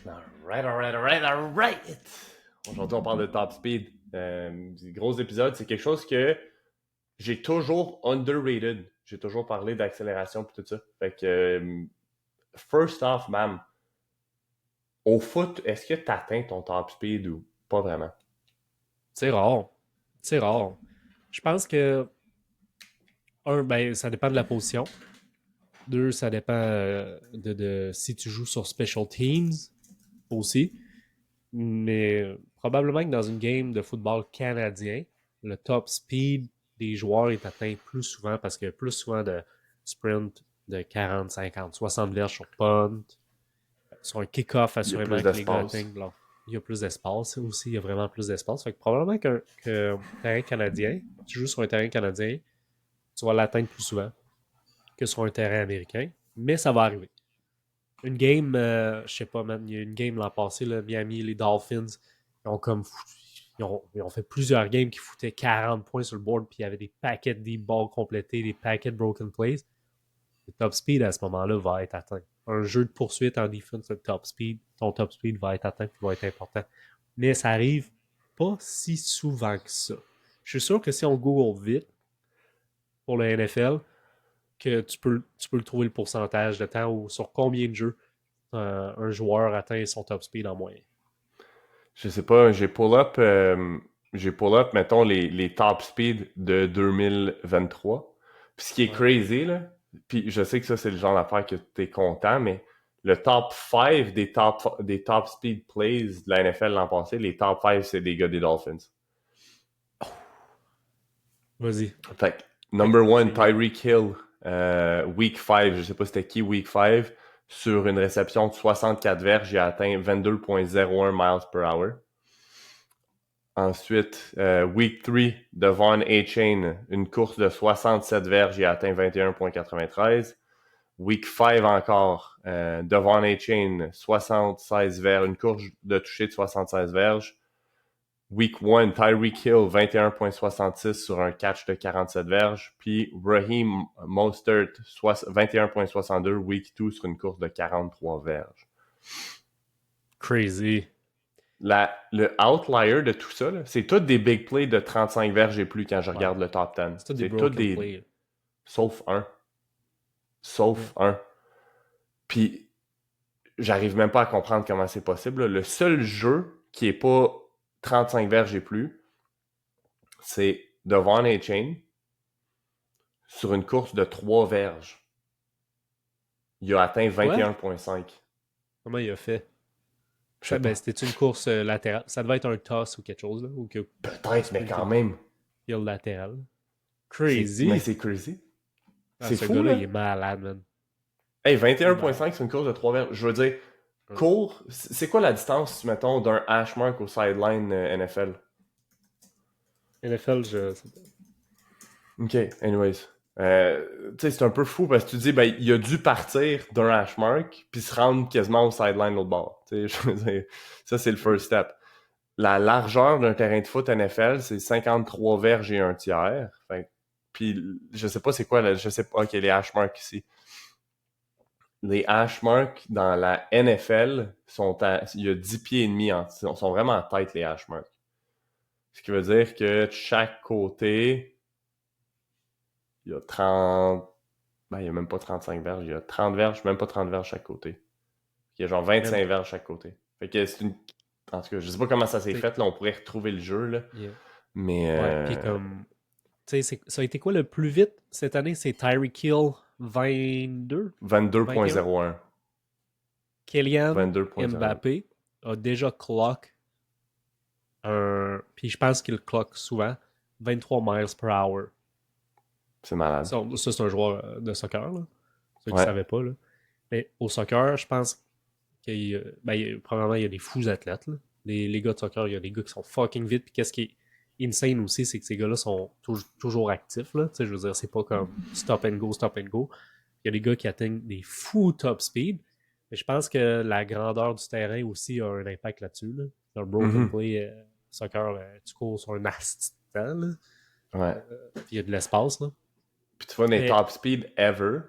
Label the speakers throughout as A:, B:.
A: Alright. Aujourd'hui, on parle de top speed. Gros épisode, c'est quelque chose que j'ai toujours underrated. J'ai toujours parlé d'accélération et tout ça. Fait que, first off, man, au foot, est-ce que tu atteins ton top speed ou pas vraiment?
B: C'est rare. C'est rare. Je pense que, ben, ça dépend de la position. Deux, ça dépend de si tu joues sur Special Teams aussi. Mais probablement que dans une game de football canadien, le top speed des joueurs est atteint plus souvent parce qu'il y a plus souvent de sprint de 40, 50, 60 verges sur punt. Sur un kick-off,
A: Il y a plus
B: assurément que les gars
A: d'espace.
B: atteignent. Il y a plus d'espace aussi, il y a vraiment plus d'espace. Fait que probablement qu'un terrain canadien, tu joues sur un terrain canadien, tu vas l'atteindre plus souvent que sur un terrain américain, mais ça va arriver. Une game, je sais pas, man, il y a une game l'an passé, là, Miami, les Dolphins, ils ont comme ils ont fait plusieurs games qui foutaient 40 points sur le board, puis il y avait des paquets de deep balls complétés, des paquets de broken plays. Le top speed à ce moment-là va être atteint. Un jeu de poursuite en defense, le top speed, ton top speed va être atteint, puis va être important. Mais ça arrive pas si souvent que ça. Je suis sûr que si on Google vite pour le NFL, que tu peux le trouver le pourcentage de temps ou sur combien de jeux un joueur atteint son top speed en moyenne.
A: Je sais pas, j'ai pull up, mettons, les top speed de 2023. Puis ce qui est
B: Ouais.
A: crazy, là, puis je sais que ça, c'est le genre d'affaire que t'es content, mais le top 5 des top speed plays de la NFL l'an passé, les top 5, c'est des gars des Dolphins.
B: Vas-y.
A: Fait que,
B: Fait
A: number one,
B: c'est.
A: Tyreek Hill, week 5, je sais pas c'était qui week 5, sur une réception de 64 verges, il a atteint 22,01 miles per hour. Ensuite, Week 3, Devon A-Chain, une course de 67 verges, il a atteint 21,93. Week 5 encore, Devon A-Chain, 76 verges, une course de toucher de 76 verges. Week 1, Tyreek Hill, 21,66 sur un catch de 47 verges. Puis Raheem Mostert, 21,62, Week 2 sur une course de 43 verges.
B: Crazy.
A: Le outlier de tout ça, là, c'est tous des big plays de 35 verges et plus quand je
B: Ouais.
A: regarde le top 10.
B: C'est tout des
A: C'est tous
B: broken
A: des.
B: plays.
A: Sauf un.
B: Yeah.
A: Sauf un. Puis, j'arrive même pas à comprendre comment c'est possible. Le seul jeu qui est pas 35 verges et plus, c'est Devon A-Chain sur une course de 3 verges. Il a atteint
B: Quoi?
A: 21,5.
B: Comment il a fait?
A: Je sais
B: Ben,
A: pas.
B: c'était une course latérale. Ça devait être un toss ou quelque chose, là, ou que
A: Peut-être, mais
B: sprint
A: quand même.
B: hill latéral.
A: Mais
B: Crazy.
A: c'est crazy.
B: Ah,
A: C'est
B: ce
A: fou,
B: gars-là,
A: là.
B: il est malade, man.
A: Hey,
B: Il est malade.
A: 21,5 sur une course de 3 verges. Je veux dire,
B: Ouais.
A: court, c'est quoi la distance, mettons, d'un hash mark au sideline NFL?
B: NFL, je sais pas.
A: Ok, anyways. Tu sais, c'est un peu fou parce que tu dis, ben, il a dû partir d'un hash mark puis se rendre quasiment au sideline de l'autre bord. Tu sais, je veux dire, ça, c'est le first step. La largeur d'un terrain de foot NFL, c'est 53 verges et un tiers. Fait, puis, je sais pas c'est quoi, je sais pas, ok, les hash marks ici. Les hash marks dans la NFL il y a 10 pieds et demi, sont vraiment en tête les hash marks. Ce qui veut dire que de chaque côté, il y a 30, ben, il y a même pas 35 verges, il y a 30 verges, même pas 30 verges chaque côté. Il y a genre
B: Man,
A: 25 verges chaque côté. Fait que c'est une, en tout cas, je sais pas comment ça s'est
B: t'sais,
A: fait, là, on pourrait retrouver le jeu, là.
B: yeah.
A: Mais,
B: Ouais, puis comme. Tu sais, ça a été quoi le plus vite cette année? C'est Tyreek Hill 22? 21?
A: 22,01.
B: Kylian
A: 22,01.
B: Mbappé a déjà clock puis je pense qu'il clock souvent 23 miles per hour.
A: C'est malade.
B: Ça, c'est un joueur de soccer, là. Ceux qui ne
A: Ouais.
B: savaient pas, là. Mais au soccer, je pense probablement, il y a des fous athlètes, là. Les gars de soccer, il y a des gars qui sont fucking vite. Puis qu'est-ce qui est insane aussi, c'est que ces gars-là sont toujours actifs, là. Tu sais, je veux dire, c'est pas comme stop and go, stop and go. Il y a des gars qui atteignent des fous top speed. Mais je pense que la grandeur du terrain aussi a un impact là-dessus, là. Un broken
A: Mhm.
B: play soccer, tu cours sur un asti de temps, là.
A: Ouais.
B: Puis il y a de l'espace, là.
A: Puis tu vois, les
B: Mais
A: top speed ever,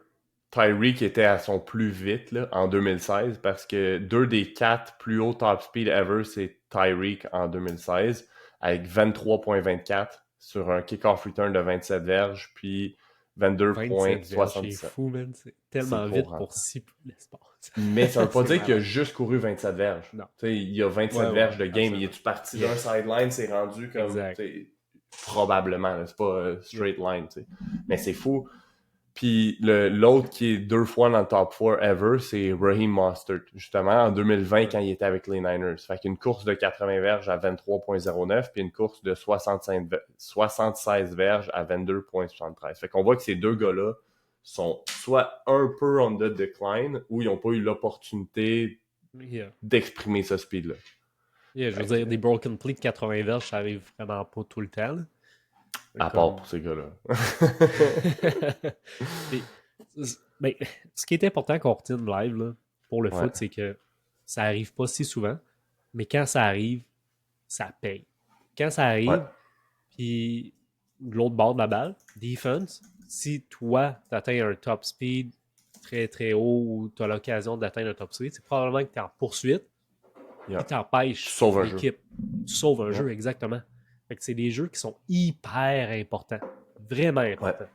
A: Tyreek était à son plus vite là, en 2016 parce que 2 des 4 plus hauts top speed ever, c'est Tyreek en 2016 avec 23,24 sur un kick-off return de 27 verges puis
B: 27 verges, c'est
A: 22,77.
B: fou, man. C'est
A: C'est
B: tellement
A: trop
B: vite pour
A: rapide.
B: si peu d'espace.
A: Mais ça veut pas
B: C'est
A: dire qu'il a
B: malade.
A: juste couru 27 verges.
B: Non.
A: Tu sais, il y a 27
B: Ouais, ouais,
A: verges de game. Il
B: absolument.
A: est-tu parti
B: Yeah,
A: d'un sideline, c'est rendu comme,
B: exact.
A: tu sais, probablement, là, c'est pas
B: Yeah.
A: straight line, tu sais. Mais c'est fou. Puis l'autre qui est 2 fois dans le top 4 ever, c'est Raheem Mostert, justement, en 2020
B: Ouais.
A: quand il était avec les Niners. Fait qu'une course de 80 verges à 23,09 puis une course de 76 verges à 22,73. Fait qu'on voit que ces deux gars-là sont soit un peu on the decline ou ils n'ont pas eu l'opportunité
B: Yeah.
A: d'exprimer ce speed-là.
B: Yeah, je veux
A: Fait
B: dire,
A: que,
B: des broken play de 80 verges, ça arrive vraiment pas tout le temps, là.
A: à part
B: Comme...
A: pour ces gars-là.
B: Puis, ben, ce qui est important qu'on retient live là, pour le
A: Ouais.
B: foot, c'est que ça arrive pas si souvent, mais quand ça arrive, ça paye. Quand ça
A: Ouais.
B: arrive, puis de l'autre bord de la balle, defense, si toi, tu atteins un top speed très très haut ou tu as l'occasion d'atteindre un top speed, c'est probablement que tu es en poursuite,
A: Yeah.
B: puis tu
A: Tu
B: empêches
A: sauves un jeu.
B: l'équipe. Tu sauves un
A: Yeah.
B: jeu, exactement. Fait que c'est des jeux qui sont hyper importants. Vraiment
A: Ouais.
B: importants.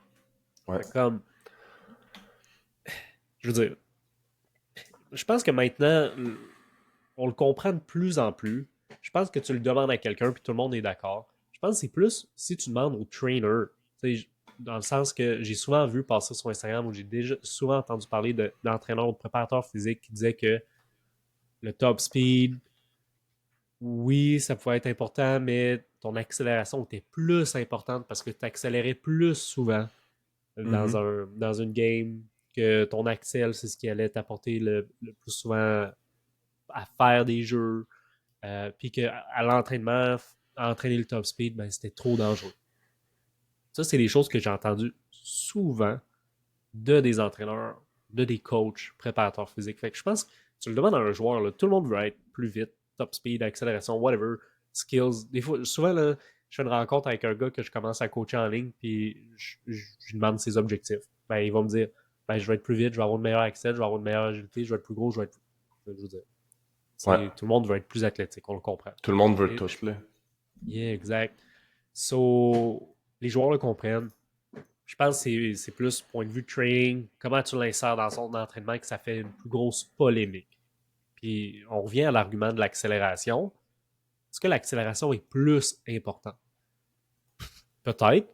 A: Ouais.
B: Fait que comme, je veux dire, je pense que maintenant, on le comprend de plus en plus. Je pense que tu le demandes à quelqu'un, puis tout le monde est d'accord. Je pense que c'est plus si tu demandes au trainer, dans le sens que j'ai souvent vu passer sur Instagram, où j'ai déjà souvent entendu parler d'entraîneurs ou de préparateurs physiques qui disaient que le top speed, oui, ça pouvait être important, mais ton accélération était plus importante parce que tu accélérais plus souvent
A: Mm-hmm.
B: dans une game, que ton accel, c'est ce qui allait t'apporter le plus souvent à faire des jeux, puis qu'à l'entraînement, entraîner le top speed, ben, c'était trop dangereux. Ça, c'est des choses que j'ai entendues souvent de des entraîneurs, de des coachs, préparateurs physiques. Fait que je pense que tu le demandes à un joueur, là, tout le monde veut être plus vite, top speed, accélération, whatever, skills. Des fois, souvent, là, je fais une rencontre avec un gars que je commence à coacher en ligne, puis je lui demande ses objectifs. Ben, il va me dire, ben, je vais être plus vite, je vais avoir une meilleure accès, je vais avoir une meilleure agilité, je vais être plus gros, je vais être... Je veux dire,
A: Ouais.
B: tout le monde veut être plus athlétique, on le comprend.
A: Tout le monde veut
B: Et,
A: tout, là.
B: yeah, exact. So, les joueurs le comprennent. Je pense que c'est plus point de vue training, comment tu l'insères dans son entraînement que ça fait une plus grosse polémique. Puis on revient à l'argument de l'accélération. Est-ce que l'accélération est plus importante? Peut-être.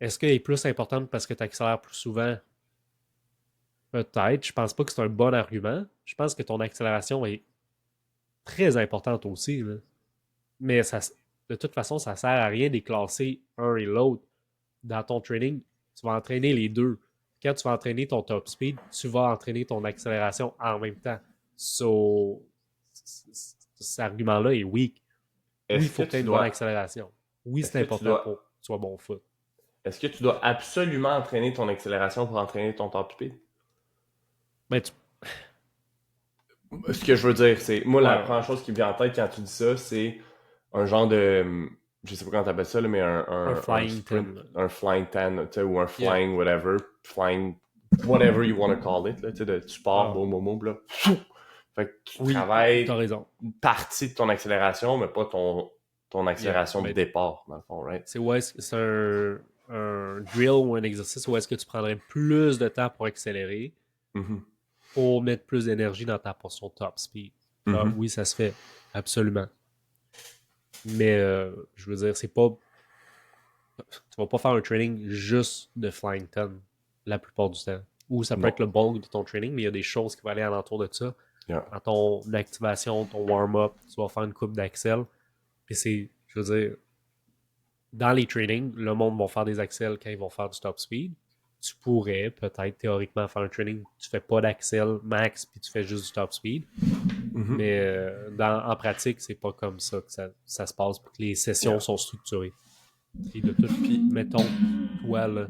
B: Est-ce qu'elle est plus importante parce que tu accélères plus souvent? Peut-être. Je pense pas que c'est un bon argument. Je pense que ton accélération est très importante aussi, là. Mais ça, de toute façon, ça sert à rien de classer un et l'autre. Dans ton training, tu vas entraîner les deux. Quand tu vas entraîner ton top speed, tu vas entraîner ton accélération en même temps. So, cet argument-là est weak. Oui, il
A: Est-ce que
B: faut que tu aies
A: tu
B: une bonne
A: dois.
B: accélération. Oui,
A: Est-ce
B: c'est
A: que tu
B: important pour
A: dois.
B: que tu sois bon au foot.
A: Est-ce que tu dois absolument entraîner ton accélération pour entraîner ton top speed?
B: Mais tu...
A: Ce que je veux dire, c'est. Moi, la
B: Ouais, ouais.
A: première chose qui me vient en tête quand tu dis ça, c'est un genre de. Je sais pas comment t'appelles ça, là, mais
B: Un
A: un
B: flying
A: sprint,
B: 10.
A: un flying 10, tu sais, ou un
B: Yeah.
A: flying whatever, flying whatever you want to call it, là, tu sais, de tu pars,
B: Ah,
A: boum, boum, boum, là. Fait que tu
B: oui, t'as
A: travailles
B: raison.
A: une partie de ton accélération, mais pas ton
B: Yeah.
A: accélération de
B: Mais
A: départ, dans le fond, right?
B: c'est où est-ce que c'est un drill ou un exercice où est-ce que tu prendrais plus de temps pour accélérer
A: Mhm.
B: pour mettre plus d'énergie dans ta portion top speed. Ça,
A: Mhm.
B: oui, ça se fait. Absolument. Mais je veux dire, c'est pas. Tu vas pas faire un training juste de flying ton la plupart du temps. Ou ça peut
A: Non.
B: être le bulk de ton training, mais il y a des choses qui vont aller alentour de ça.
A: Yeah.
B: Dans ton activation, ton warm-up, tu vas faire une coupe d'axel. Puis c'est, je veux dire, dans les trainings, le monde va faire des axels quand ils vont faire du top speed. Tu pourrais peut-être théoriquement faire un training, tu fais pas d'axel max puis tu fais juste du top speed.
A: Mhm.
B: Mais en pratique, c'est pas comme ça que ça se passe, que les sessions
A: Yeah.
B: sont structurées. Et de tout, puis mettons, toi, là,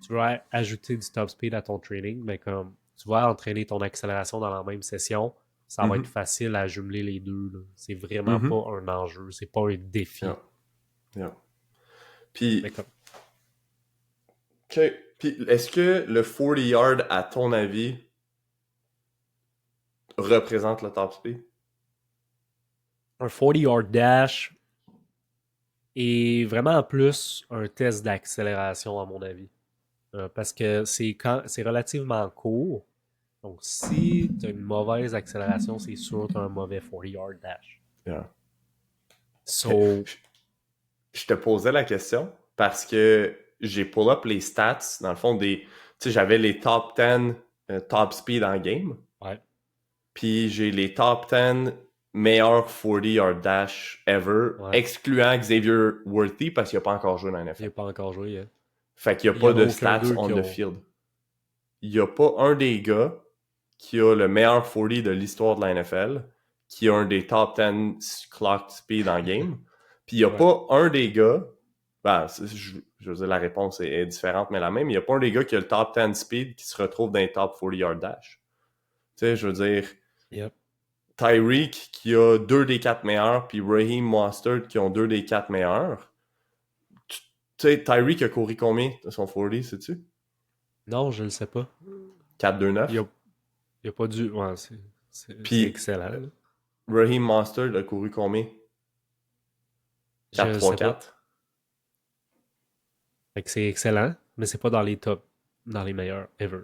B: tu vas ajouter du top speed à ton training, mais comme tu vas entraîner ton accélération dans la même session, ça va être
A: Mhm.
B: facile à jumeler les deux, là. C'est vraiment
A: Mhm.
B: pas un enjeu, c'est pas un défi.
A: Yeah. Yeah. Puis,
B: Mais comme,
A: OK. Puis, est-ce que le 40 yard, à ton avis, représente le top speed?
B: Un 40-yard dash est vraiment plus un test d'accélération, à mon avis. Parce que c'est relativement court. Donc, si tu as une mauvaise accélération, c'est sûr que tu as un mauvais 40-yard dash.
A: Yeah.
B: So,
A: Je te posais la question parce que j'ai pull up les stats, dans le fond, tu sais, j'avais les top 10 top speed en game,
B: ouais.
A: puis j'ai les top 10 meilleurs 40 yard dash ever,
B: Ouais.
A: excluant Xavier Worthy parce qu'il n'a pas encore joué dans la
B: Il
A: NFL.
B: n'a pas encore joué. Hein.
A: Fait qu'il n'y a
B: Il y
A: pas
B: en a
A: de
B: aucun
A: stats
B: d'eux
A: on
B: qui
A: the
B: ont-
A: field. Il n'y a pas un des gars qui a le meilleur 40 de l'histoire de la NFL, qui a un des top 10 clock speed en game. Puis il n'y a
B: Ouais.
A: pas un des gars, ben, je veux dire, la réponse est différente, mais la même. Il n'y a pas un des gars qui a le top 10 speed qui se retrouve dans les top 40 yard dash. Tu sais, je veux dire,
B: Yep.
A: Tyreek qui a 2 des 4 meilleurs, puis Raheem Mostert qui ont 2 des 4 meilleurs. Tu sais, Tyreek a couru combien de son 40, sais-tu?
B: Non, je ne le sais pas.
A: 4-2-9.
B: Il a pas dû. Ouais, c'est
A: Puis
B: excellent. Là.
A: Raheem Mostert a couru combien?
B: Je ne sais pas.
A: 4-3-4.
B: Fait que c'est excellent, mais c'est pas dans les top, dans les meilleurs ever.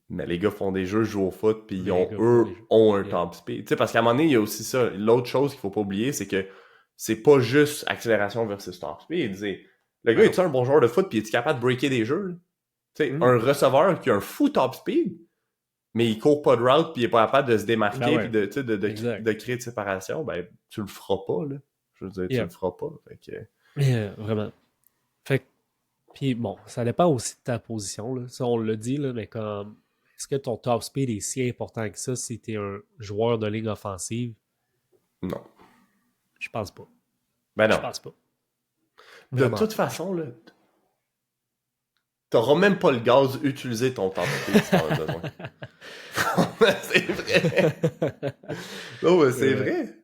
A: Mais les gars font des jeux, jouent au foot, puis
B: Les gars font
A: eux
B: des jeux.
A: ont un
B: Yeah.
A: top speed. Tu sais, parce qu'à un moment donné, il y a aussi ça. L'autre chose qu'il faut pas oublier, c'est que c'est pas juste accélération versus top speed. Le gars,
B: Non.
A: est-tu un bon joueur de foot, puis est-tu capable de breaker des jeux? Là? Tu sais,
B: Mm.
A: un receveur qui a un fou top speed, mais il court pas de route, puis il est pas capable de se démarquer,
B: Ben ouais.
A: puis
B: Exact.
A: de créer de séparation, ben, tu le feras pas, là. Je veux dire, tu
B: Yeah.
A: le feras pas. Fait que...
B: Vraiment. Fait que, puis bon, ça dépend aussi de ta position. Là. Ça, on l'a dit, là, mais comme, est-ce que ton top speed est si important que ça si tu es un joueur de ligne offensive?
A: Non.
B: Je pense pas.
A: Ben
B: Je
A: non.
B: pense pas.
A: De
B: Vraiment.
A: toute façon, là, t'auras même pas le gaz utilisé ton top speed si t'en as besoin. C'est vrai. Non, mais c'est vrai.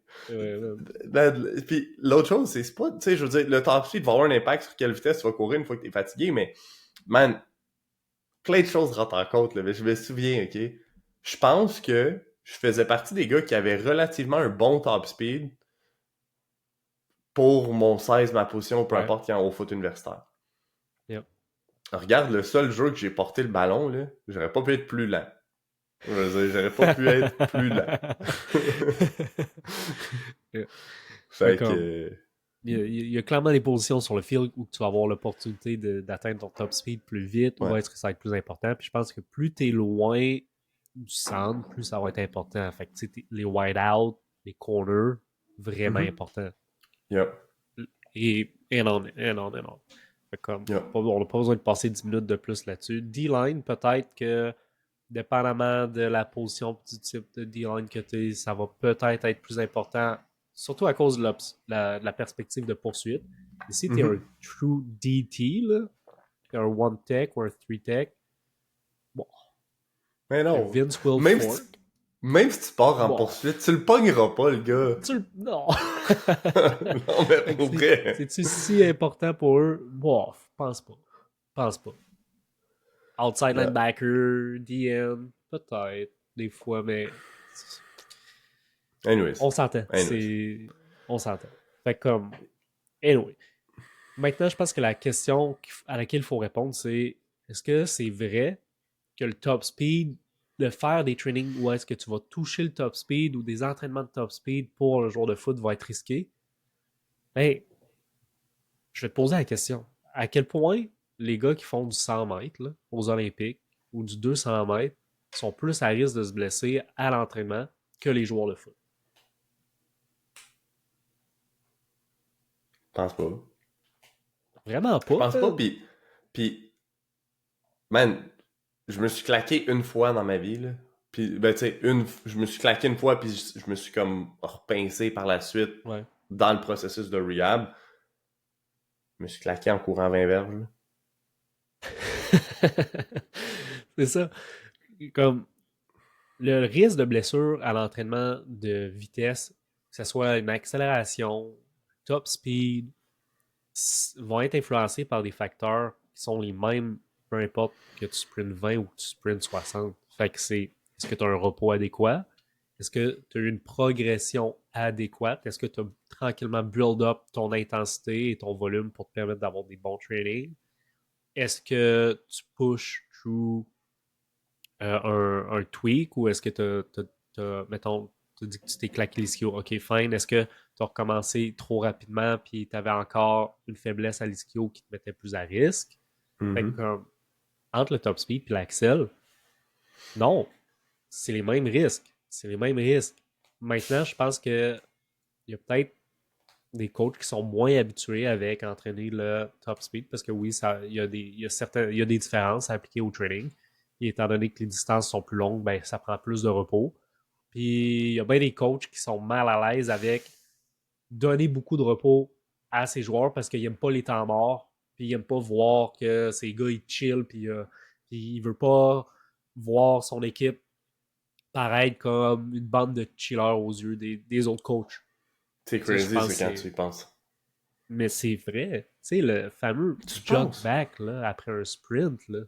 A: Puis l'autre chose, c'est pas, tu sais, je veux dire, le top speed va avoir un impact sur quelle vitesse tu vas courir une fois que t'es fatigué, mais, man, plein de choses rentrent en compte, là, mais je me souviens, ok? Je pense que je faisais partie des gars qui avaient relativement un bon top speed pour mon 16, ma position, peu importe, au foot universitaire.
B: Yep.
A: Regarde, le seul jeu que j'ai porté le ballon, là, j'aurais pas pu être plus lent. Je veux dire, j'aurais pas pu être plus lent. Fait que...
B: Il y a clairement des positions sur le field où tu vas avoir l'opportunité d'atteindre ton top speed plus vite, ou est-ce que ça va être plus important. Puis je pense que plus tu es loin du centre, plus ça va être important. Fait que les wide out, les corners, vraiment importants.
A: Yep.
B: Et non. Fait comme, on n'a pas besoin de passer 10 minutes de plus là-dessus. D-line, peut-être que dépendamment de la position du type de D-line que tu es, ça va peut-être être plus important, surtout à cause de la perspective de poursuite. Et si tu es un true DT, là, un one tech ou un three tech, bon.
A: Mais non.
B: Vince will
A: même si tu pars en poursuite, tu le pogneras pas, le gars.
B: Non.
A: Non, mais pour vrai.
B: C'est-tu si important pour eux? Bon, pense pas. Outside linebacker, DM, peut-être, des fois, mais...
A: Anyways.
B: On s'entend. On s'entend. Fait comme... Anyway. Maintenant, je pense que la question à laquelle il faut répondre, c'est est-ce que c'est vrai que le top speed, de faire des trainings où est-ce que tu vas toucher le top speed ou des entraînements de top speed pour le joueur de foot va être risqué? Ben, je vais te poser la question. À quel point les gars qui font du 100 mètres là, aux Olympiques ou du 200 mètres sont plus à risque de se blesser à l'entraînement que les joueurs de foot?
A: Je pense pas.
B: Vraiment pas.
A: Je pense pas, puis man, je me suis claqué une fois dans ma vie, là. Puis, ben, tu sais, je me suis claqué une fois, puis je me suis comme repincé par la suite dans le processus de rehab. Je me suis claqué en courant 20 verges, là.
B: C'est ça. Comme le risque de blessure à l'entraînement de vitesse, que ce soit une accélération, top speed, vont être influencés par des facteurs qui sont les mêmes peu importe que tu sprints 20 ou que tu sprints 60. Fait que est-ce que tu as un repos adéquat? Est-ce que tu as une progression adéquate? Est-ce que tu as tranquillement build up ton intensité et ton volume pour te permettre d'avoir des bons trainings? Est-ce que tu pushes through un tweak ou est-ce que mettons, tu dis que tu t'es claqué l'ischio? Ok, fine. Est-ce que tu as recommencé trop rapidement puis tu avais encore une faiblesse à l'ischio qui te mettait plus à risque? Fait que,
A: Mhm.
B: entre le top speed et l'axel, non, c'est les mêmes risques. C'est les mêmes risques. Maintenant, je pense que il y a peut-être des coachs qui sont moins habitués avec entraîner le top speed parce que oui, il y a des différences à appliquer au training. Et étant donné que les distances sont plus longues, ben, ça prend plus de repos. Puis il y a bien des coachs qui sont mal à l'aise avec donner beaucoup de repos à ses joueurs parce qu'ils n'aiment pas les temps morts. Puis ils n'aiment pas voir que ces gars ils chill. Puis il veut pas voir son équipe paraître comme une bande de chillers aux yeux des autres coachs.
A: C'est
B: Ça, je
A: crazy,
B: pense
A: ça,
B: que
A: quand tu
B: c'est.
A: y penses.
B: Mais c'est vrai. Tu sais, le fameux
A: Tu
B: jog
A: penses?
B: back là, après un sprint, là.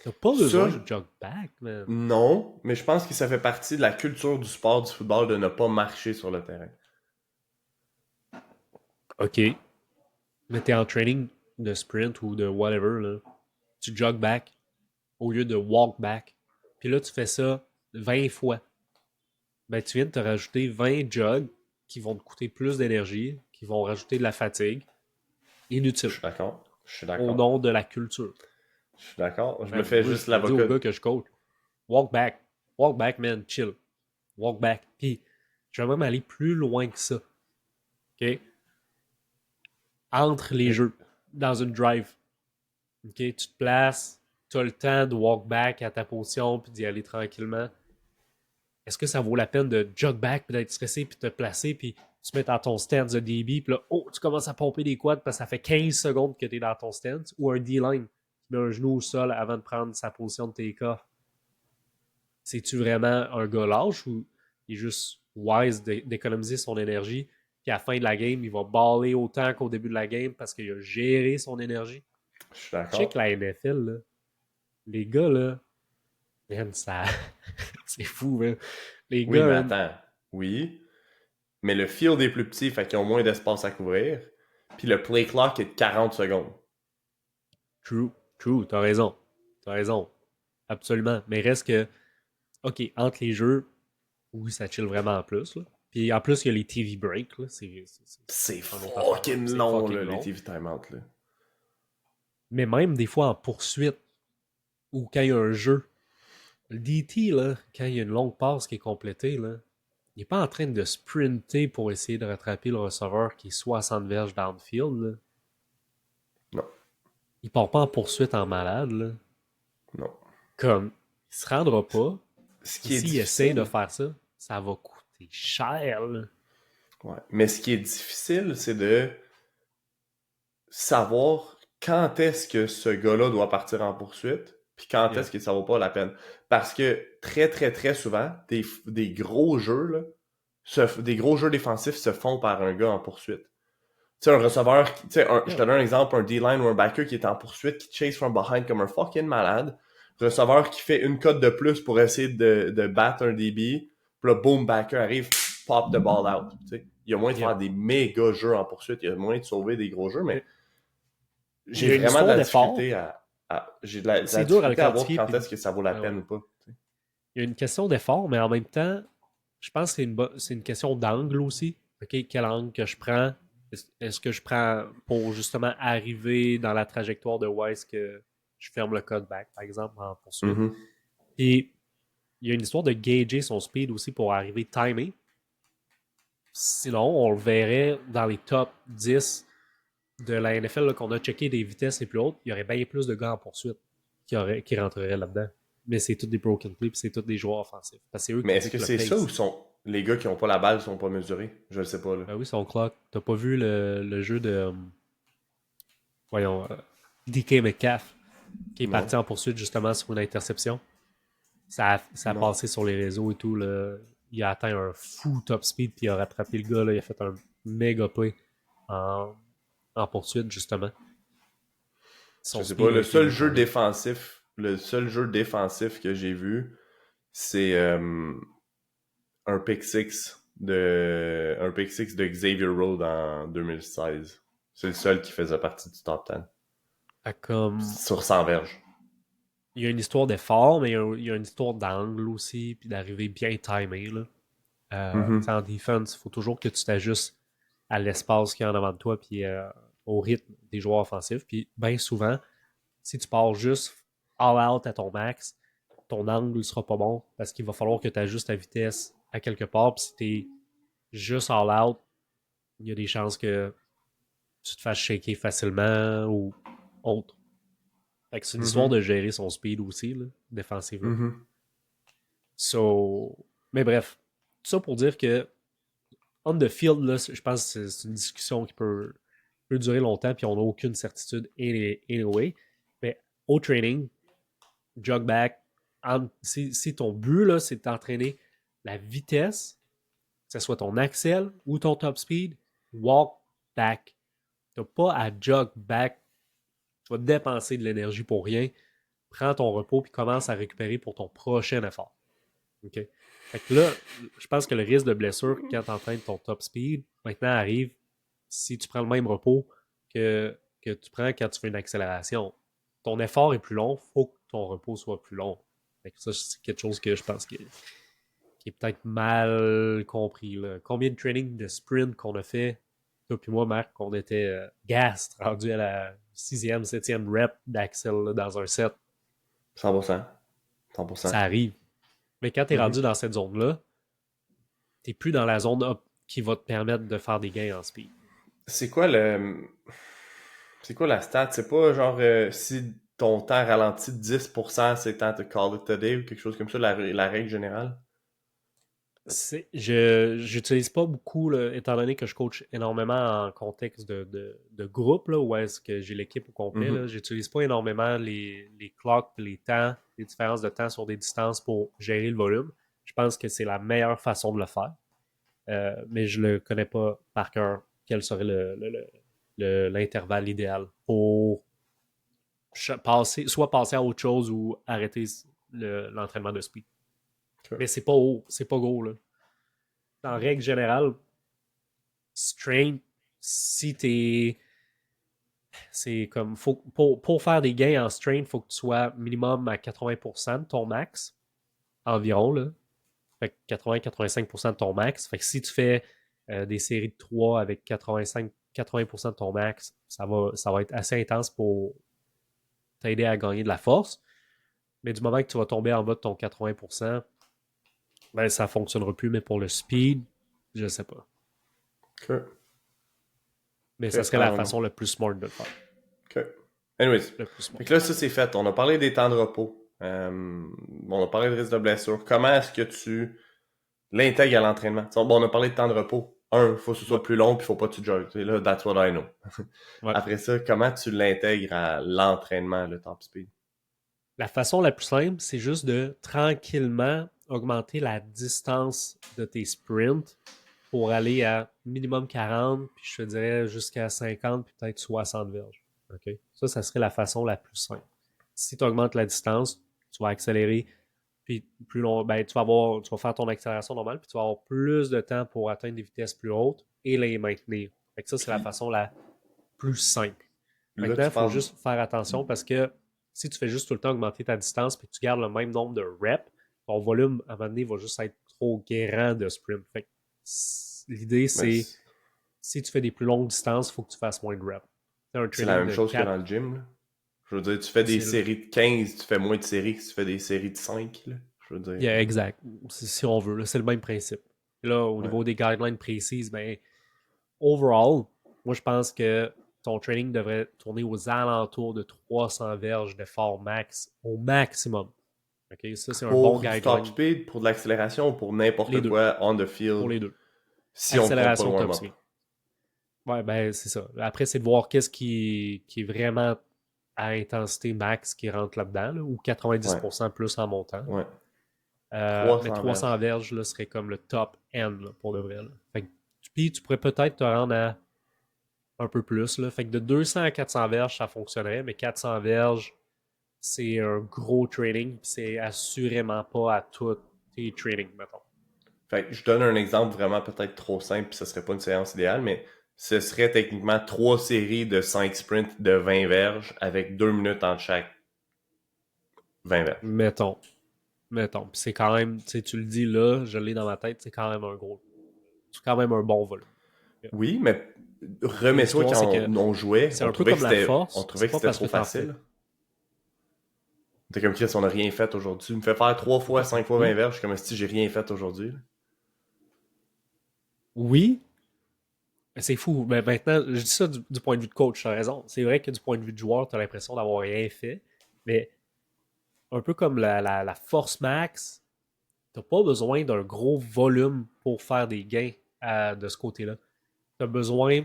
B: T'as pas besoin
A: Ça,
B: de jog back, man.
A: non, mais je pense que ça fait partie de la culture du sport du football de ne pas marcher sur le terrain.
B: OK. Mais t'es en training de sprint ou de whatever, là. Tu jog back au lieu de walk back. Puis là, tu fais ça 20 fois. Ben, tu viens de te rajouter 20 jogs qui vont te coûter plus d'énergie, qui vont rajouter de la fatigue.
A: Je
B: Inutile.
A: suis d'accord. Je suis
B: Au
A: d'accord.
B: nom de la culture.
A: Je suis d'accord. Je me
B: Man,
A: fais
B: moi,
A: juste
B: je le dis aux
A: l'avocat.
B: gars que je coach. Walk back. Walk back, man. Chill. Walk back. Puis, je vais même aller plus loin que ça. OK? Entre les
A: Mais
B: jeux, dans une drive. OK? Tu te places, tu as le temps de walk back à ta position puis d'y aller tranquillement. Est-ce que ça vaut la peine de jog back puis d'être stressé puis de te placer puis tu mets dans ton stance de DB puis là, oh, tu commences à pomper des quads parce que ça fait 15 secondes que tu es dans ton stance ou un D-line qui met un genou au sol avant de prendre sa position de take-off? C'est-tu vraiment un gars lâche ou il est juste wise d'économiser son énergie puis à la fin de la game, il va baller autant qu'au début de la game parce qu'il a géré son énergie?
A: je suis
B: Check
A: d'accord.
B: la NFL, là. Les gars, là, man, ça... c'est fou, man. Les
A: Oui,
B: gars,
A: mais
B: man,
A: attends. Oui, mais le field est plus petit, fait qu'ils ont moins d'espace à couvrir. Puis le play clock est de 40 secondes.
B: true, true, t'as raison. T'as raison. Absolument. Mais reste que, OK, entre les jeux, oui, ça chill vraiment en plus, là. Puis en plus, il y a les TV breaks, là.
A: C'est
B: C'est une autre affaire, là.
A: fucking
B: C'est
A: long,
B: fucking
A: là, les
B: long.
A: TV timeout, là.
B: Mais même des fois en poursuite, ou quand il y a un jeu, le DT, là, quand il y a une longue passe qui est complétée, là, il n'est pas en train de sprinter pour essayer de rattraper le receveur qui est 60 verges downfield, là.
A: Non,
B: Il part pas en poursuite en malade, là.
A: non.
B: Comme, il se rendra pas.
A: Ce
B: Puis
A: qui est
B: s'il essaie de
A: difficile,
B: faire ça, ça va coûter cher, là.
A: ouais. Mais ce qui est difficile, c'est de savoir quand est-ce que ce gars-là doit partir en poursuite, puis quand
B: Yeah.
A: est-ce que ça vaut pas la peine. Parce que très, très, très souvent, des gros jeux, là, des gros jeux défensifs se font par un gars en poursuite. Tu sais, un receveur, je te
B: Yeah.
A: donne un exemple, un D-line ou un backer qui est en poursuite, qui chase from behind comme un fucking malade. Receveur qui fait une cote de plus pour essayer de battre un DB. Puis là, boom, backer arrive, pop the ball out. Tu sais. Il y a moyen de
B: Yeah.
A: faire des méga jeux en poursuite. Il y a moyen de sauver des gros jeux, mais
B: Mais il
A: j'ai
B: y a une
A: vraiment de
B: histoire
A: la difficulté
B: d'effort.
A: j'ai de la
B: C'est dur à le
A: difficulté à voir
B: quantifier.
A: quand
B: Puis,
A: est-ce que ça vaut la
B: ouais, ouais.
A: peine ou pas. Tu sais.
B: Il y a une question d'effort, mais en même temps, je pense que c'est une question d'angle aussi. OK, quel angle que je prends? Est-ce que je prends pour justement arriver dans la trajectoire de Wise que je ferme le code back, par exemple, en poursuite?
A: Mhm.
B: Puis, il y a une histoire de gager son speed aussi pour arriver timé. Sinon, on le verrait dans les top 10 de la NFL là, qu'on a checké des vitesses les plus hautes. Il y aurait bien plus de gars en poursuite qui rentreraient là-dedans. Mais c'est tous des broken plays, c'est tous des joueurs offensifs. Parce que c'est eux
A: Mais
B: qui
A: est-ce que
B: dictent le
A: c'est ça ou
B: pace.
A: sont les gars qui ont pas la balle sont pas mesurés? Je le sais pas, là.
B: Ben oui, son clock. T'as pas vu le jeu de voyons DK Metcalf qui est
A: Non.
B: parti en poursuite justement sur une interception. Ça a
A: Non.
B: passé sur les réseaux et tout. Là. Il a atteint un fou top speed puis il a rattrapé le gars. Là. Il a fait un méga play en, en poursuite justement.
A: Je
B: son
A: sais
B: speed
A: pas,
B: a été mis
A: le seul jeu défensif que j'ai vu, c'est un un pick six de Xavier Rhodes en 2016. C'est le seul qui faisait partie du top 10.
B: comme
A: Sur 100 verges.
B: il y a une histoire d'effort, mais il y a une histoire d'angle aussi, puis d'arriver bien timé. Là.
A: Mhm.
B: En défense, il faut toujours que tu t'ajustes à l'espace qu'il y a en avant de toi, puis au rythme des joueurs offensifs. Puis bien souvent, si tu pars juste all out à ton max, ton angle ne sera pas bon parce qu'il va falloir que tu ajustes ta vitesse à quelque part. Puis si tu es juste all out, il y a des chances que tu te fasses shaker facilement ou autre. Fait que c'est une histoire de
A: Mhm.
B: gérer son speed aussi, là, défensivement.
A: Mhm.
B: So, mais bref, tout ça pour dire que on the field, là, je pense que c'est une discussion qui peut durer longtemps, puis on n'a aucune certitude anyway. Mais au training, jog back, si ton but, là, c'est d'entraîner la vitesse, que ce soit ton axel ou ton top speed, walk back. Tu n'as pas à jog back. Tu vas dépenser de l'énergie pour rien. Prends ton repos puis commence à récupérer pour ton prochain effort. OK? Fait que là, je pense que le risque de blessure quand tu entraînes ton top speed, maintenant arrive si tu prends le même repos que tu prends quand tu fais une accélération. Ton effort est plus long, il faut que ton repos soit plus long. Fait que ça, c'est quelque chose que je pense qui est peut-être mal compris. Là. Combien de training de sprint qu'on a fait, toi puis moi, Marc, qu'on était gassed, rendu à la sixième, septième rep d'Axel dans un set.
A: 100%.
B: Ça
A: 100%.
B: arrive. Mais quand tu es rendu
A: Mhm.
B: dans cette zone-là, tu n'es plus dans la zone up qui va te permettre de faire des gains en speed.
A: C'est quoi le... C'est quoi la stat? C'est pas genre si ton temps ralentit de 10%, c'est temps de call it a day ou quelque chose comme ça, la règle générale?
B: Je n'utilise pas beaucoup, là, étant donné que je coach énormément en contexte de groupe, là, où est-ce que j'ai l'équipe au complet.
A: Mhm.
B: J'utilise pas énormément les clocks, les temps, les différences de temps sur des distances pour gérer le volume. Je pense que c'est la meilleure façon de le faire. Mais je ne le connais pas par cœur quel serait l'intervalle idéal pour soit passer à autre chose ou arrêter l'entraînement de speed.
A: Ok.
B: Mais c'est pas haut, c'est pas gros. Là. En règle générale, strength, si t'es. C'est comme. Pour faire des gains en strength, il faut que tu sois minimum à 80% de ton max, environ. Là. Fait que 80-85% de ton max. Fait que si tu fais des séries de 3 avec 80% de ton max, ça va être assez intense pour t'aider à gagner de la force. Mais du moment que tu vas tomber en bas de ton 80%, ben ça ne fonctionnera plus. Mais pour le speed, je sais pas.
A: Ok.
B: Mais ça
A: Ok.
B: serait la façon la plus smart de le faire.
A: Ok. Anyways.
B: Le plus smart.
A: Fait que là, ça c'est fait. On a parlé des temps de repos. On a parlé de risque de blessure. Comment est-ce que tu l'intègres à l'entraînement? Bon, on a parlé de temps de repos. Un, il faut que ce
B: Ouais.
A: soit plus long, puis il faut pas que tu jogues. C'est là, that's what I know.
B: Ouais.
A: Après ça, comment tu l'intègres à l'entraînement, le top speed?
B: La façon la plus simple, c'est juste de tranquillement augmenter la distance de tes sprints pour aller à minimum 40, puis je te dirais jusqu'à 50, puis peut-être 60 verges. OK? Ça serait la façon la plus simple. Si tu augmentes la distance, tu vas accélérer, puis plus long, ben, tu vas faire ton accélération normale, puis tu vas avoir plus de temps pour atteindre des vitesses plus hautes et les maintenir. Fait que ça, c'est la
A: Puis
B: façon la plus simple.
A: là,
B: Maintenant,
A: tu
B: il faut
A: parles.
B: juste faire attention parce que si tu fais juste tout le temps augmenter ta distance et que tu gardes le même nombre de reps, ton volume, à un moment donné, va juste être trop guérant de sprint. Fait l'idée,
A: Mais
B: c'est si tu fais des plus longues distances, il faut que tu fasses moins de reps. C'est un
A: c'est la
B: training
A: même
B: de
A: chose que
B: 4.
A: dans le gym, là. Je veux dire, tu fais des
B: C'est
A: séries de 15, tu fais moins de séries que tu fais des séries de 5, là. Je veux dire.
B: yeah, exact. Si on veut. C'est le même principe. Là, au
A: Ouais.
B: niveau des guidelines précises, ben, overall, moi, je pense que ton training devrait tourner aux alentours de 300 verges d'effort max au maximum. OK? Ça, c'est un bon
A: Pour du top
B: guideline.
A: speed, pour de l'accélération, ou pour
B: Les
A: n'importe
B: deux.
A: quoi on the
B: Pour
A: field,
B: les deux.
A: si on compte pas le
B: Accélération, top
A: warm-up.
B: speed. Ouais, ben, c'est ça. Après, c'est de voir qu'est-ce qui est vraiment à intensité max qui rentre là-dedans, là, ou
A: Ouais,
B: 90% plus en montant.
A: ouais.
B: Mais
A: 300
B: 300
A: verges.
B: verges là, serait comme le top end là, pour le vrai. Là. Fait que, puis tu pourrais peut-être te rendre à un peu plus. Là. Fait que de 200 à 400 verges, ça fonctionnerait, mais 400 verges, c'est un gros training, puis c'est assurément pas à tous tes trainings, mettons.
A: Fait que je donne un exemple vraiment peut-être trop simple, puis ce serait pas une séance idéale, mais ce serait techniquement 3 séries de 5 sprints de 20 verges avec 2 minutes entre chaque 20 verges.
B: Mettons. Mettons. Puis c'est quand même, tu sais, tu le dis là, je l'ai dans ma tête, c'est quand même un gros. C'est quand même un bon volume.
A: Oui, mais
B: Puis
A: remets-toi
B: l'histoire,
A: quand
B: c'est que
A: on jouait,
B: c'est un peu comme la
A: on
B: force,
A: trouvait
B: c'est
A: que
B: pas
A: c'était
B: parce que
A: trop
B: t'en fais.
A: facile. T'es comme Chris, on a rien fait aujourd'hui. Me fait faire 3 fois, 5 fois 20
B: Oui,
A: verges, comme si j'ai rien fait aujourd'hui.
B: oui, mais c'est fou. Mais maintenant, je dis ça du point de vue de coach, t'as raison. C'est vrai que du point de vue de joueur, t'as l'impression d'avoir rien fait. Mais un peu comme la force max, t'as pas besoin d'un gros volume pour faire des gains de ce côté-là. T'as besoin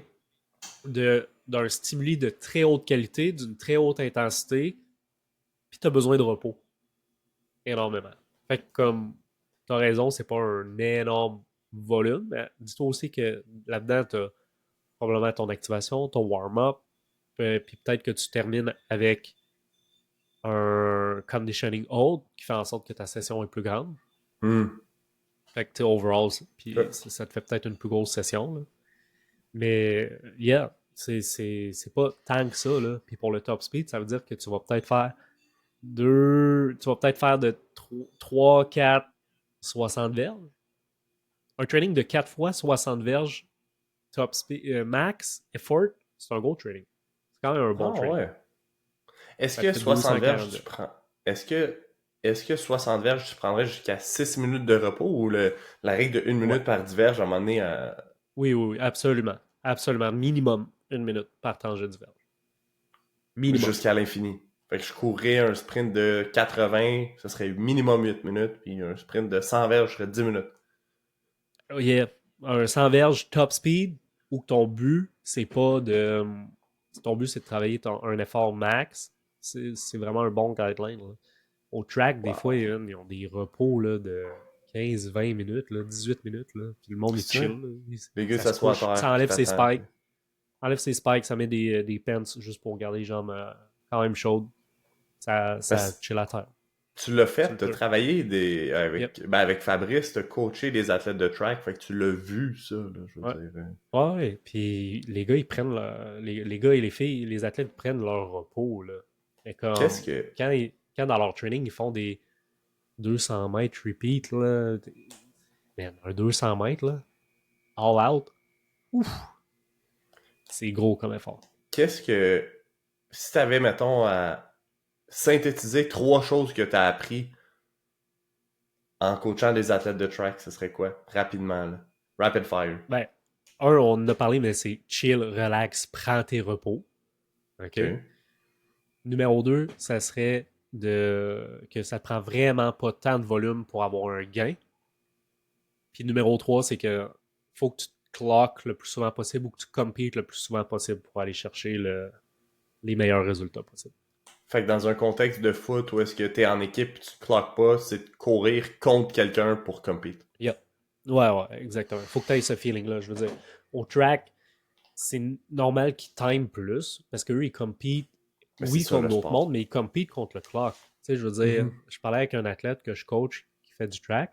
B: d'un stimuli de très haute qualité, d'une très haute intensité, puis t'as besoin de repos. Énormément. Fait que comme t'as raison, c'est pas un énorme volume, mais dis-toi aussi que là-dedans, t'as probablement ton activation, ton warm-up, puis peut-être que tu termines avec un conditioning hold qui fait en sorte que ta session est plus grande.
A: Hmm.
B: Fait que tu overall, puis ça te fait peut-être une plus grosse session. Là. Mais yeah, c'est pas tant que ça. Là. Puis pour le top speed, ça veut dire que tu vas peut-être faire tu vas peut-être faire de 3 4 60 verges. Un training de 4 fois 60 verges top speed, max effort, c'est un gros training. C'est quand même un bon
A: Ah
B: training.
A: ouais. Est-ce
B: Ça te
A: que
B: fait
A: 60 verges
B: 240
A: tu
B: verges.
A: prends. Est-ce que. Est-ce que 60 verges tu prendrais jusqu'à 6 minutes de repos ou la règle de 1 minute
B: Ouais.
A: par 10 verges à un moment donné
B: Oui, oui, oui, absolument. Absolument. Minimum 1 minute par tranche de verge. Minimum.
A: jusqu'à l'infini? Fait que je courrais un sprint de 80, ce serait minimum 8 minutes, puis un sprint de 100 verges serait 10 minutes.
B: Oh, yeah. Un 100 verges top speed où ton but, c'est pas de. Ton but, c'est de travailler un effort max. C'est vraiment un bon guideline. Là. Au track, des fois,
A: Wow.
B: ils ont des repos là, de 15-20 minutes, là, 18 minutes. Là, puis le monde est
A: C'est ça?
B: chill. Là.
A: Les gars
B: Ça se
A: s'assoient à
B: couche. Ça
A: terre, puis
B: enlève ses
A: t'attends.
B: spikes. Enlève ses spikes, ça met des pants juste pour garder les jambes quand même chaudes. Ça
A: Parce
B: chill à terre.
A: tu l'as
B: C'est
A: fait,
B: le
A: t'as
B: truc.
A: travaillé
B: Yep.
A: avec Fabrice, t'as coaché des athlètes de track, fait que tu l'as vu, ça, là, je veux
B: Ouais.
A: dire.
B: Ouais, puis les gars, ils prennent les gars et les filles, les athlètes prennent leur repos, là. Et
A: Qu'est-ce
B: comme,
A: que.
B: quand dans leur training, ils font des 200 mètres repeat, là, man, un 200 mètres, là, all out, ouf, c'est gros comme effort.
A: Qu'est-ce que. Si t'avais, mettons, à synthétiser 3 choses que t'as appris en coachant des athlètes de track, ce serait quoi? Rapidement, là. Rapid fire.
B: Ben, on en a parlé, mais c'est chill, relax, prends tes repos, OK?
A: OK.
B: Numéro 2, ça serait que ça te prend vraiment pas tant de volume pour avoir un gain. Puis numéro 3, c'est que faut que tu te cloques le plus souvent possible ou que tu compites le plus souvent possible pour aller chercher les meilleurs résultats possibles.
A: Fait que dans un contexte de foot où est-ce que t'es en équipe et tu te cloques pas, c'est de courir contre quelqu'un pour compete.
B: Yeah. Ouais, ouais, exactement. Faut que tu aies ce feeling-là. Je veux dire, au track, c'est normal qu'ils time plus parce qu'eux, ils compitent,
A: Mais c'est
B: oui,
A: ça
B: contre
A: le
B: d'autres mondes,
A: sport.
B: mais ils compitent contre le clock. Tu sais, je veux dire,
A: Mhm.
B: je parlais avec un athlète que je coach qui fait du track.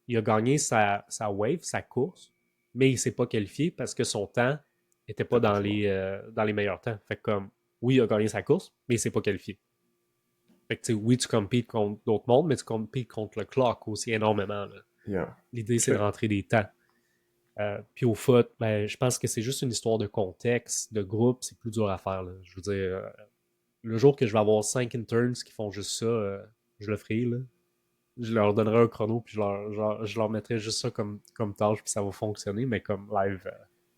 B: Il a gagné sa wave, sa course, mais il s'est pas qualifié parce que son temps était pas
A: T'es pas assez bon.
B: dans les meilleurs temps. Fait que comme, oui, il a gagné sa course, mais il s'est pas qualifié. Fait que, tu sais, oui, tu compites contre d'autres mondes, mais tu compites contre le clock aussi énormément. Là.
A: Yeah.
B: L'idée, c'est de
A: OK.
B: rentrer des temps. Puis au foot, ben, je pense que c'est juste une histoire de contexte, de groupe, c'est plus dur à faire. Là. Je veux dire, le jour que je vais avoir 5 interns qui font juste ça, je le ferai. Là. Je leur donnerai un chrono, puis je leur mettrai juste ça comme tâche, puis ça va fonctionner. Mais comme live,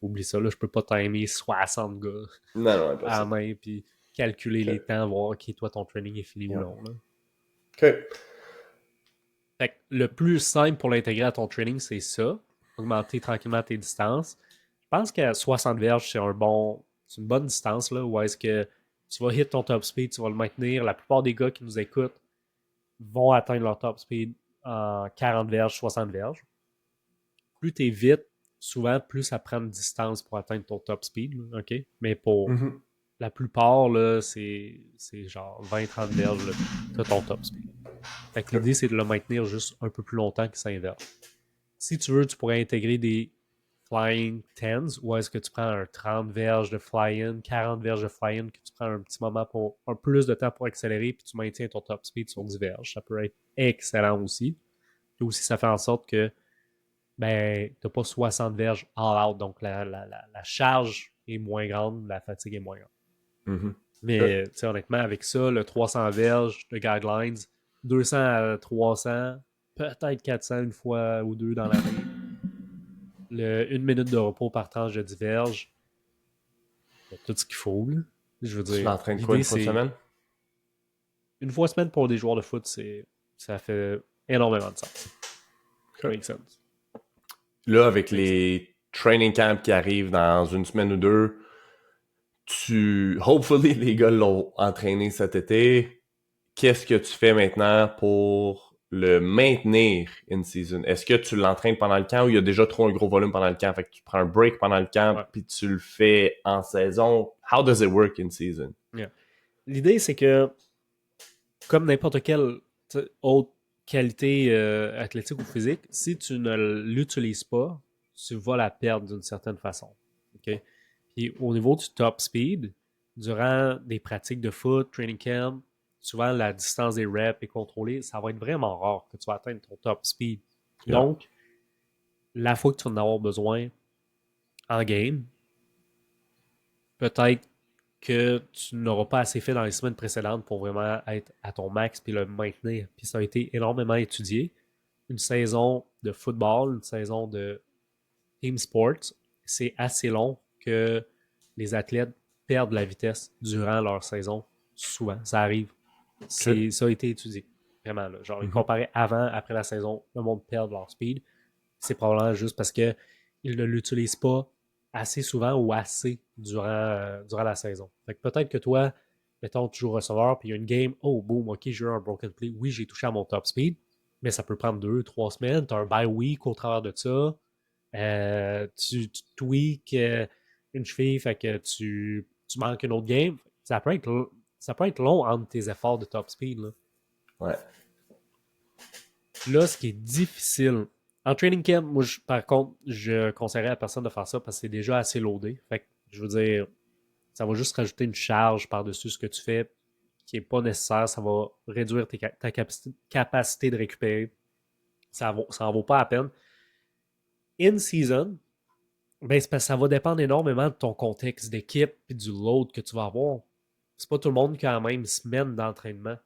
B: oublie ça, là, je peux pas timer 60 gars
A: Non, non,
B: à la
A: impossible.
B: main, puis calculer les
A: OK.
B: temps, voir, OK, toi, ton training est fini ou
A: Yeah.
B: non. Là.
A: OK.
B: Fait que le plus simple pour l'intégrer à ton training, c'est ça. Augmenter tranquillement tes distances. Je pense qu'à 60 verges, c'est une bonne distance, là, où est-ce que tu vas hit ton top speed, tu vas le maintenir. La plupart des gars qui nous écoutent vont atteindre leur top speed en 40 verges, 60 verges. Plus tu es vite, souvent, plus ça prend de distance pour atteindre ton top speed, là, OK? Mais pour
A: Mhm.
B: la plupart, là, c'est genre 20-30 verges, là, t'as ton top speed. Fait que l'idée, c'est de le maintenir juste un peu plus longtemps que 5 verges. Si tu veux, tu pourrais intégrer des flying tens, ou est-ce que tu prends un 30 verges de fly-in, 40 verges de fly-in, que tu prends un petit moment pour un plus de temps pour accélérer, puis tu maintiens ton top speed sur 10 verges. Ça peut être excellent aussi. Et aussi, ça fait en sorte que ben, tu n'as pas 60 verges all out, donc la charge est moins grande, la fatigue est moins grande.
A: Mhm.
B: Mais honnêtement, avec ça, le 300 verges de guidelines, 200 à 300, peut-être 400 une fois ou deux dans l'année. Le 1 minute de repos par tranche de 10 verges, il y a tout ce qu'il faut. Là. Je veux
A: Tu
B: dire,
A: l'entraînes quoi,
B: l'idée,
A: une fois
B: c'est
A: semaine?
B: une fois semaine pour des joueurs de foot, ça fait énormément de sens.
A: Okay.
B: Make sense.
A: Là, avec
B: Make sense.
A: les training camps qui arrivent dans une semaine ou deux, hopefully, les gars l'ont entraîné cet été. Qu'est-ce que tu fais maintenant pour le maintenir in season? Est-ce que tu l'entraînes pendant le camp ou il y a déjà trop un gros volume pendant le camp? Fait que tu prends un break pendant le camp
B: Ouais.
A: puis tu le fais en saison. How does it work in season?
B: Yeah. L'idée, c'est que, comme n'importe quelle autre qualité athlétique ou physique, si tu ne l'utilises pas, tu vas la perdre d'une certaine façon. OK? Puis au niveau du top speed, durant des pratiques de foot, training camp, souvent la distance des reps est contrôlée, ça va être vraiment rare que tu vas atteindre ton top speed.
A: Yeah.
B: Donc, la fois que tu vas en avoir besoin en game, peut-être que tu n'auras pas assez fait dans les semaines précédentes pour vraiment être à ton max puis le maintenir. Puis ça a été énormément étudié. Une saison de football, une saison de team sports, c'est assez long que les athlètes perdent la vitesse durant leur saison. Souvent, ça arrive.
A: Okay.
B: Ça a été étudié. Vraiment, là. Genre,
A: Mhm.
B: comparé avant, après la saison, le monde perd leur speed. C'est probablement juste parce qu'ils ne l'utilisent pas assez souvent ou assez durant la saison. Fait que peut-être que toi, mettons, tu joues receveur, puis il y a une game, oh, boom, ok, j'ai eu un broken play. Oui, j'ai touché à mon top speed, mais ça peut prendre 2, 3 semaines. Tu as un bye week au travers de ça. Tu tweaks une cheville, fait que tu manques une autre game. Ça peut être long entre tes efforts de top speed. Là.
A: Ouais.
B: Là, ce qui est difficile. En training camp, moi, par contre, je conseillerais à personne de faire ça parce que c'est déjà assez loadé. Fait que, je veux dire, ça va juste rajouter une charge par-dessus ce que tu fais qui n'est pas nécessaire. Ça va réduire ta capacité de récupérer. Ça en vaut pas la peine. In season, ben, c'est parce que ça va dépendre énormément de ton contexte d'équipe et du load que tu vas avoir. C'est pas tout le monde qui a la même semaine d'entraînement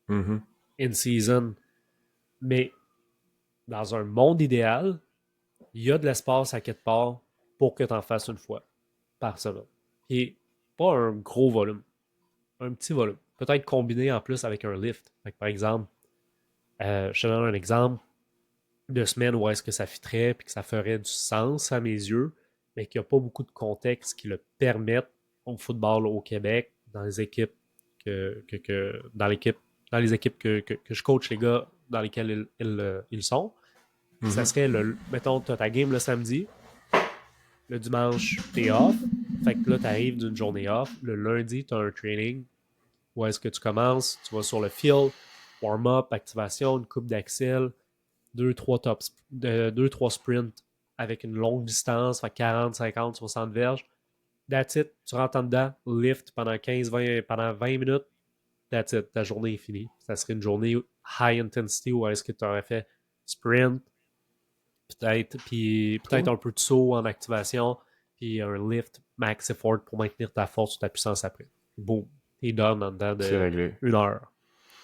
A: Mhm.
B: in season. Mais dans un monde idéal, il y a de l'espace à quelque part pour que tu en fasses une fois par semaine. Et pas un gros volume, un petit volume. Peut-être combiné en plus avec un lift. Fait que, par exemple, je te donne un exemple de semaine où est-ce que ça fitterait et que ça ferait du sens à mes yeux, mais qu'il n'y a pas beaucoup de contexte qui le permettent au football au Québec, dans les équipes dans l'équipe, dans les équipes que je coach les gars dans lesquels ils sont. Ça
A: Mhm.
B: serait mettons, tu as ta game le samedi, le dimanche, t'es off. Fait que là, t'arrives d'une journée off. Le lundi, t'as un training. Où est-ce que tu commences? Tu vas sur le field, warm-up, activation, une coupe d'axel, deux, trois sprints avec une longue distance, fait 40, 50, 60 verges. That's it. Tu rentres en dedans, lift pendant 15, 20, pendant 20 minutes. That's it. Ta journée est finie. Ça serait une journée high intensity où est-ce que tu aurais fait sprint, peut-être, puis peut-être
A: Cool.
B: un peu de saut en activation, puis un lift max effort pour maintenir ta force ou ta puissance après. Boom. T'es done en dedans
A: C'est
B: de
A: réglé.
B: 1 heure.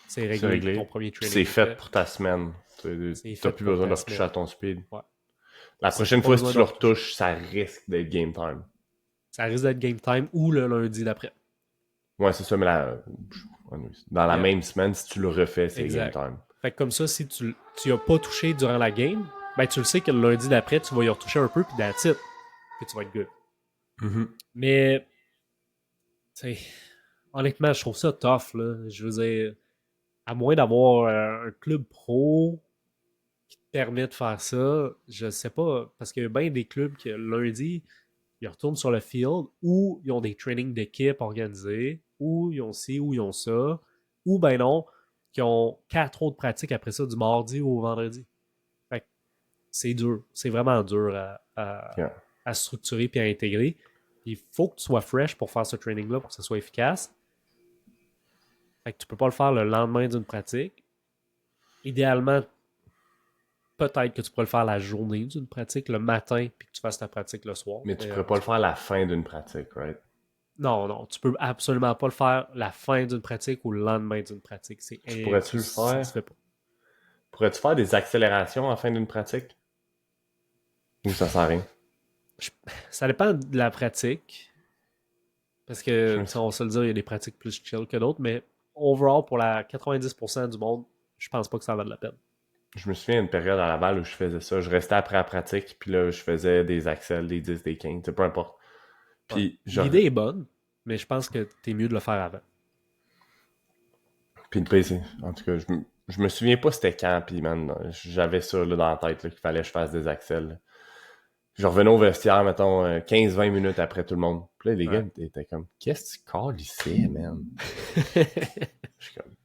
B: C'est
A: C'est
B: réglé. Ton
A: réglé.
B: premier
A: Puis
B: training
A: c'est
B: est
A: fait
B: fait.
A: pour ta semaine.
B: C'est
A: T'as
B: fait
A: plus
B: pour
A: besoin de
B: ta
A: retoucher à
B: semaine.
A: ton speed.
B: Ouais.
A: La
B: Si t'as
A: prochaine
B: pas
A: fois, si
B: besoin
A: tu
B: de
A: le
B: retoucher,
A: retouches, ça risque d'être game time.
B: ça risque d'être game time ou le lundi d'après.
A: Ouais, c'est ça, mais dans la
B: Yeah.
A: même semaine, si tu le refais, c'est game
B: Exact.
A: time.
B: Fait que comme ça, si tu as pas touché durant la game, ben tu le sais que le lundi d'après, tu vas y retoucher un peu, puis that's it. Puis tu vas être good.
A: Mhm.
B: Mais, tu sais, honnêtement, je trouve ça tough, là. Je veux dire, à moins d'avoir un club pro permet de faire ça, je sais pas, parce qu'il y a bien des clubs qui, lundi, ils retournent sur le field ou ils ont des trainings d'équipe organisés, ou ils ont ci, ou ils ont ça, ou ben non, qui ont 4 autres pratiques après ça du mardi au vendredi. Fait que c'est dur. C'est vraiment dur
A: Yeah.
B: à structurer puis à intégrer. Il faut que tu sois fresh pour faire ce training-là pour que ce soit efficace. Fait que tu peux pas le faire le lendemain d'une pratique. Idéalement, peut-être que tu pourrais le faire la journée d'une pratique, le matin, puis que tu fasses ta pratique le soir.
A: Mais tu pourrais pas le faire à la fin d'une pratique, right?
B: Non, tu peux absolument pas le faire la fin d'une pratique ou le lendemain d'une pratique.
A: Pourrais-tu le faire?
B: Ça se fait pas.
A: Pourrais-tu faire des accélérations à la fin d'une pratique? Ou ça sert à rien?
B: Ça dépend de la pratique. Parce que, on va se le dire, il y a des pratiques plus chill que d'autres, mais overall, pour la 90% du monde, je pense pas que ça vaut de la peine.
A: Je me souviens d'une période à Laval où je faisais ça. Je restais après la pratique, puis là, je faisais des accels, des 10, des 15, peu importe. Puis,
B: l'idée est bonne, mais je pense que t'es mieux de le faire avant.
A: Puis le PC, en tout cas, je me souviens pas c'était quand, puis man, j'avais ça là, dans la tête, là, qu'il fallait que je fasse des accels. Là. Je revenais au vestiaire, mettons, 15-20 minutes après tout le monde. Puis là, les gars étaient comme, qu'est-ce que tu calls ici, man? Je suis comme,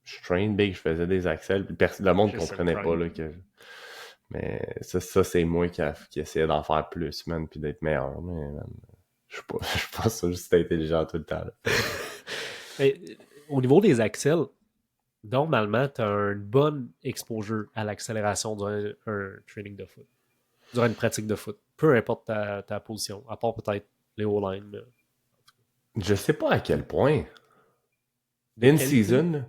A: je train big, je faisais des accels, puis le monde ne comprenait pas, là, que... Mais ça c'est moi qui essayais d'en faire plus, man, puis d'être meilleur, mais man, je suis pas sûr juste d'être intelligent tout le temps, là.
B: Mais, au niveau des accels, normalement, tu as une bonne exposure à l'accélération durant un training de foot. Durant une pratique de foot. Peu importe ta position. À part peut-être les O-line.
A: Je sais pas à quel point. In-season,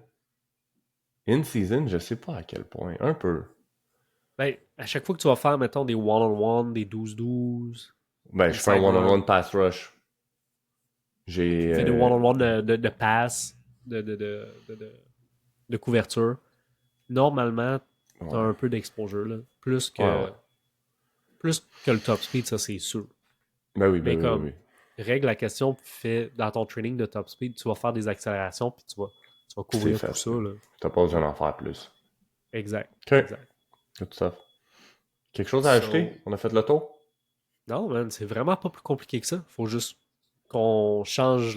A: je sais pas à quel point. Un peu.
B: Ben, à chaque fois que tu vas faire, mettons, des one-on-one, des 12-12.
A: Ben, je fais un one-on-one pass rush.
B: Tu fais des one-on-one de pass, de couverture. Normalement, tu as un peu d'exposure, là. Plus que le top speed, ça, c'est sûr.
A: Ben oui,
B: mais comme,
A: oui.
B: Règle la question, fais dans ton training de top speed, tu vas faire des accélérations, puis tu vas couvrir tout ça.
A: T'as pas besoin d'en faire plus.
B: Exact.
A: Okay. Exact. Tout ça. Quelque chose à ajouter? On a fait le tour?
B: Non, man, c'est vraiment pas plus compliqué que ça. Faut juste qu'on change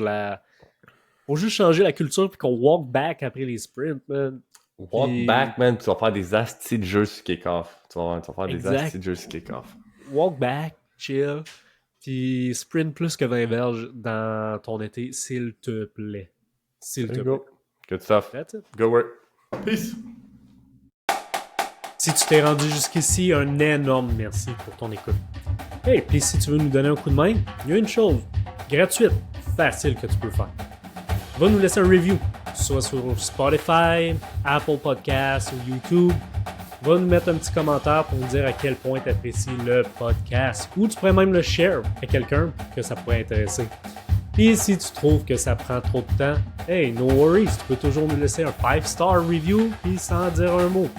B: Faut juste changer la culture puis qu'on walk back après les sprints, man.
A: Walk back, man, tu vas faire des astis de jeux sur kick-off. Tu vas faire des astis de jeux sur kick-off.
B: Walk back, chill, puis sprint plus que 20 verges dans ton été, s'il te plaît. S'il te plaît.
A: Good stuff.
B: That's it.
A: Go work. Peace.
B: Si tu t'es rendu jusqu'ici, un énorme merci pour ton écoute. Hey, puis si tu veux nous donner un coup de main, il y a une chose gratuite, facile que tu peux faire. Va nous laisser un review, soit sur Spotify, Apple Podcasts ou YouTube. Va nous mettre un petit commentaire pour nous dire à quel point tu apprécies le podcast. Ou tu pourrais même le share à quelqu'un que ça pourrait intéresser. Puis si tu trouves que ça prend trop de temps, hey, no worries, tu peux toujours nous laisser un 5-star review puis sans dire un mot.